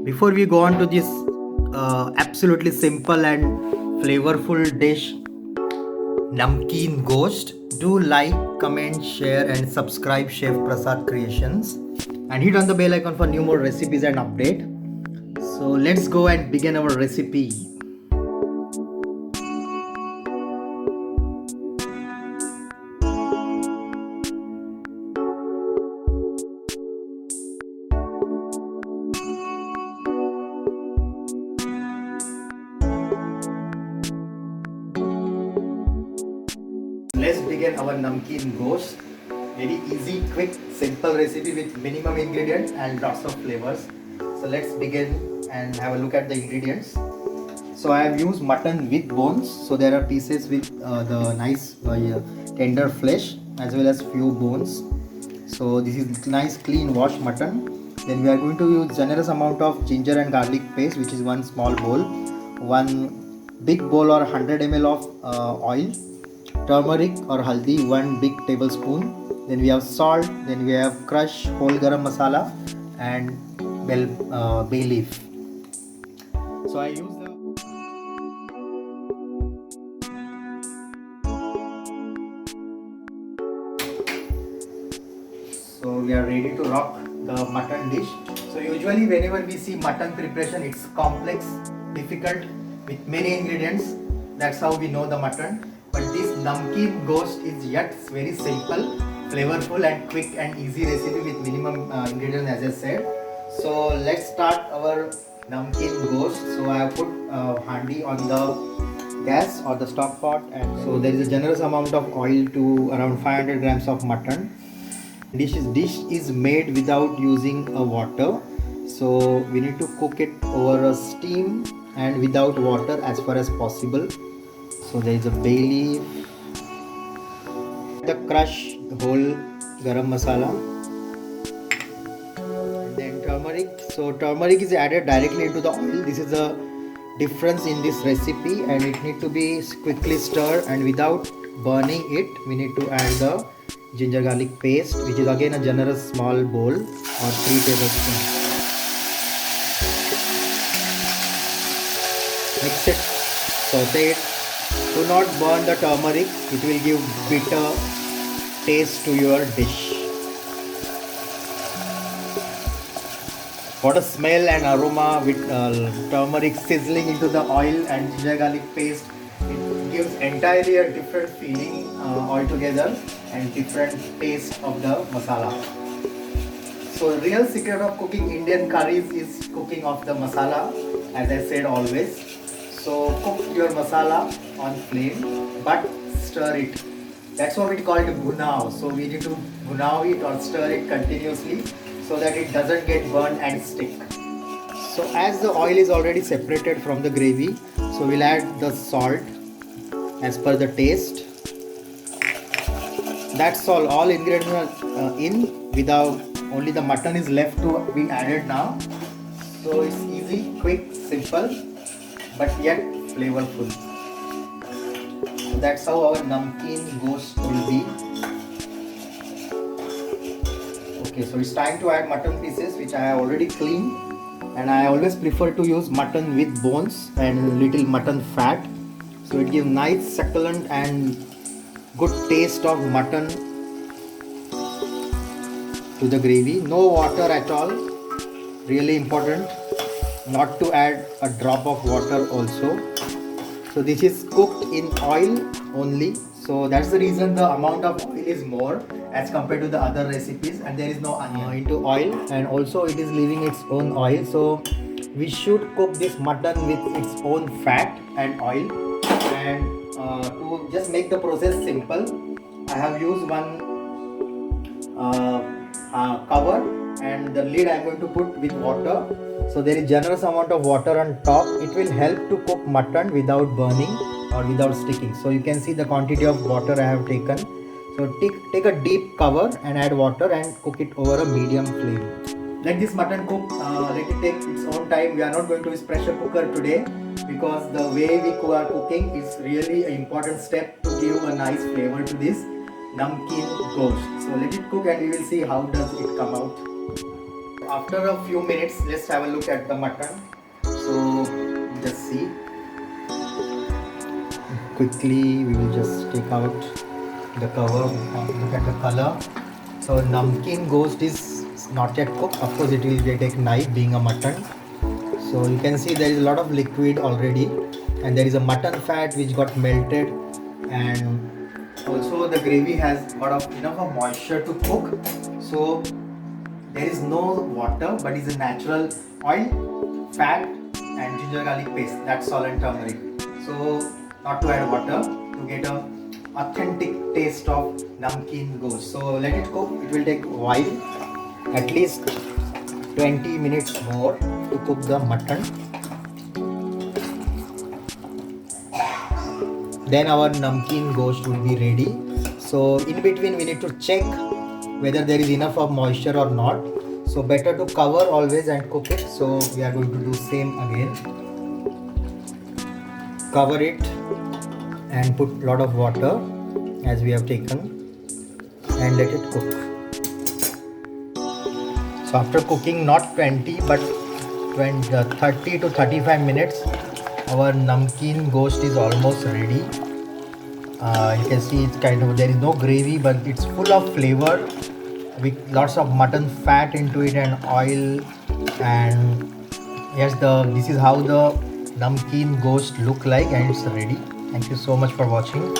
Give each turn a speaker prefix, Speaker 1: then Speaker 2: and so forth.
Speaker 1: Before we go on to this absolutely simple and flavorful dish, Namkeen Ghost, do like, comment, share, and subscribe Chef Prasad Creations, and hit on the bell icon for new more recipes and update. So let's go and begin our recipe. Let's begin our Namkeen Ghost. Very easy, quick, simple recipe with minimum ingredients and lots of flavors. So let's begin and have a look at the ingredients. So I have used mutton with bones. So there are pieces with the nice tender flesh as well as few bones. So this is nice clean washed mutton. Then we are going to use generous amount of ginger and garlic paste, which is one small bowl, one big bowl or 100 ml of oil, turmeric or haldi 1 big tablespoon, then we have salt, then we have crushed whole garam masala and bay leaf. So I use the so we are ready to rock the mutton dish. So usually whenever we see mutton preparation, it's complex, difficult with many ingredients. That's how we know the mutton. But this Namkeen Ghost is yet very simple, flavorful and quick and easy recipe with minimum ingredients, as I said. So let's start our Namkeen Ghost. So I have put handi on the gas or the stock pot, and so there is a generous amount of oil to around 500 grams of mutton. Dish is made without using a water, so we need to cook it over a steam and without water as far as possible. So there is a bay leaf, the crushed whole garam masala, and then turmeric. So turmeric is added directly into the oil. This is a difference in this recipe, and it need to be quickly stirred, and without burning it we need to add the ginger garlic paste, which is again a generous small bowl or 3 tablespoons. Mix it, saute it. Do not burn the turmeric, it will give bitter taste to your dish. What a smell and aroma with turmeric sizzling into the oil and ginger garlic paste. It gives entirely a different feeling altogether and different taste of the masala. So the real secret of cooking Indian curries is cooking of the masala, as I said always. So cook your masala on flame, but stir it. That's what we call it bhunao. So we need to bhunao it or stir it continuously so that it doesn't get burned and stick. So as the oil is already separated from the gravy, so we'll add the salt as per the taste. That's all ingredients are in, without only the mutton is left to be added now. So it's easy, quick, simple, but yet flavorful. So that's how our Namkeen Ghost will be. Okay, so it's time to add mutton pieces, which I have already cleaned, and I always prefer to use mutton with bones and little mutton fat. So it gives nice succulent and good taste of mutton to the gravy. No water at all, really important not to add a drop of water also. So this is cooked in oil only, so that's the reason the amount of oil is more as compared to the other recipes, and there is no onion into oil, and also it is leaving its own oil. So we should cook this mutton with its own fat and oil. And to just make the process simple, I have used one cover, and the lid I am going to put with water. So there is generous amount of water on top. It will help to cook mutton without burning or without sticking. So you can see the quantity of water I have taken. So take a deep cover and add water and cook it over a medium flame. Let this mutton cook, let it take its own time. We are not going to use pressure cooker today, because the way we are cooking is really an important step to give a nice flavor to this Namkeen Ghost. So let it cook and we will see how does it come out. after a few minutes, let's have a look at the mutton. So just see. Quickly, we will just take out the cover. Look at the color. So namkeen ghost is not yet cooked. Of course, it will take night being a mutton. So you can see there is a lot of liquid already, and there is a mutton fat which got melted, and also the gravy has got enough of moisture to cook. So there is no water, but it's a natural oil, fat, and ginger garlic paste. That's salt and turmeric. So not to add water to get a authentic taste of namkeen ghost. So let it cook. It will take a while, at least 20 minutes more to cook the mutton. Then our namkeen ghost will be ready. So in between we need to check whether there is enough of moisture or not. So better to cover always and cook it. So we are going to do same again. Cover it and put lot of water as we have taken and let it cook. So after cooking not 20 but 30 to 35 minutes, our namkeen ghost is almost ready. You can see it's kind of, there is no gravy, but it's full of flavor with lots of mutton fat into it and oil. And yes, this is how the namkeen ghost look like, and it's ready. Thank you so much for watching.